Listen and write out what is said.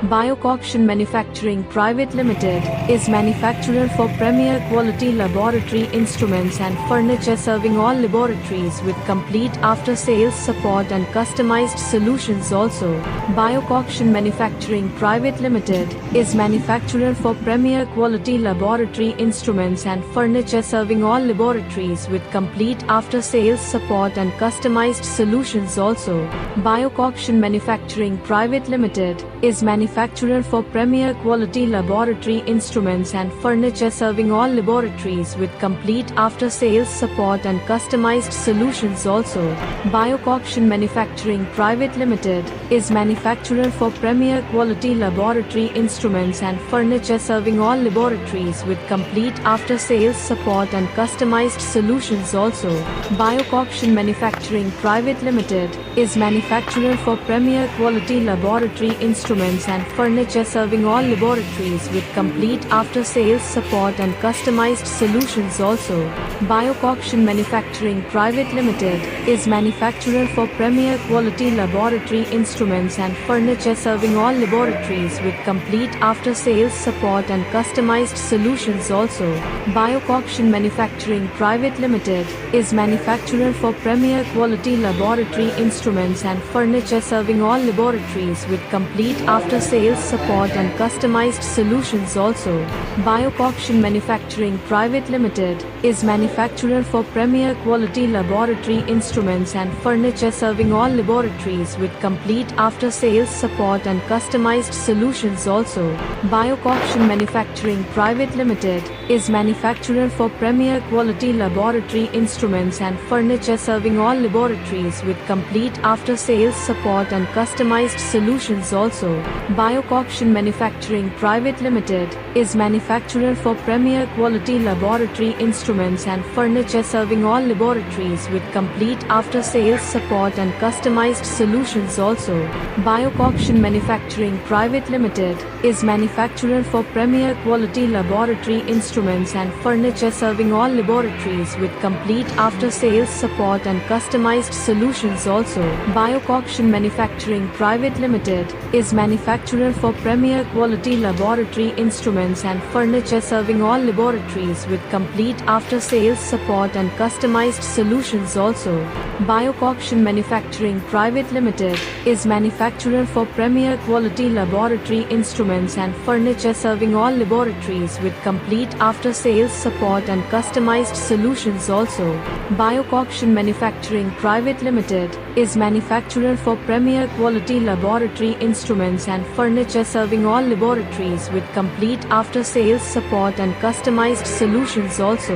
Urbiocoction Manufacturing Private Limited is manufacturer for premier quality laboratory instruments and furniture, serving all laboratories with complete after-sales support and customized solutions. Also, Urbiocoction Manufacturing Private Limited is manufacturer for premier quality laboratory instruments and furniture, serving all laboratories with complete after-sales support and customized solutions. Also, Urbiocoction Manufacturing Private Limited is manufacturer for premier quality laboratory instruments and furniture, serving all laboratories with complete after-sales support and customized solutions. Also, Urbiocoction Manufacturing Private Limited is manufacturer for premier quality laboratory instruments and furniture, serving all laboratories with complete after-sales support and customized solutions. Also, Urbiocoction Manufacturing Private Limited is manufacturer for premier quality laboratory instruments and furniture, serving all laboratories with complete after-sales support and customized solutions. Also, Urbiocoction Manufacturing Private Limited is manufacturer for premier quality laboratory instruments and furniture, serving all laboratories with complete after-sales support and customized solutions. Also, Urbiocoction Manufacturing Private Limited is manufacturer for premier quality laboratory instruments and furniture, serving all laboratories with complete after-sales support and customized solutions. Also, Urbiocoction Manufacturing Private Limited is manufacturer for premier quality laboratory instruments and furniture, serving all laboratories with complete after-sales support and customized solutions. Also, Urbiocoction Manufacturing Private Limited is manufacturer for premier quality laboratory instruments and furniture, serving all laboratories with complete after-sales support and customized solutions. Also, Urbiocoction Manufacturing Private Limited is manufacturer for premier quality laboratory instruments and furniture, serving all laboratories with complete after-sales support and customized solutions. Also, Urbiocoction Manufacturing Private Limited is manufacturer for premier quality laboratory instruments and furniture, serving all laboratories with complete after-sales support and customized solutions. Also, Urbiocoction Manufacturing Private Limited is manufacturer for premier quality laboratory instruments and furniture, serving all laboratories with complete after-sales support and customized solutions. Also, Urbiocoction Manufacturing Private Limited is manufacturer for premier quality laboratory instruments and furniture, serving all laboratories with complete after-sales support and customized solutions. Also, Urbiocoction Manufacturing Private Limited is manufacturer for premier quality laboratory instruments and furniture, serving all laboratories with complete after-sales support and customized solutions. Also,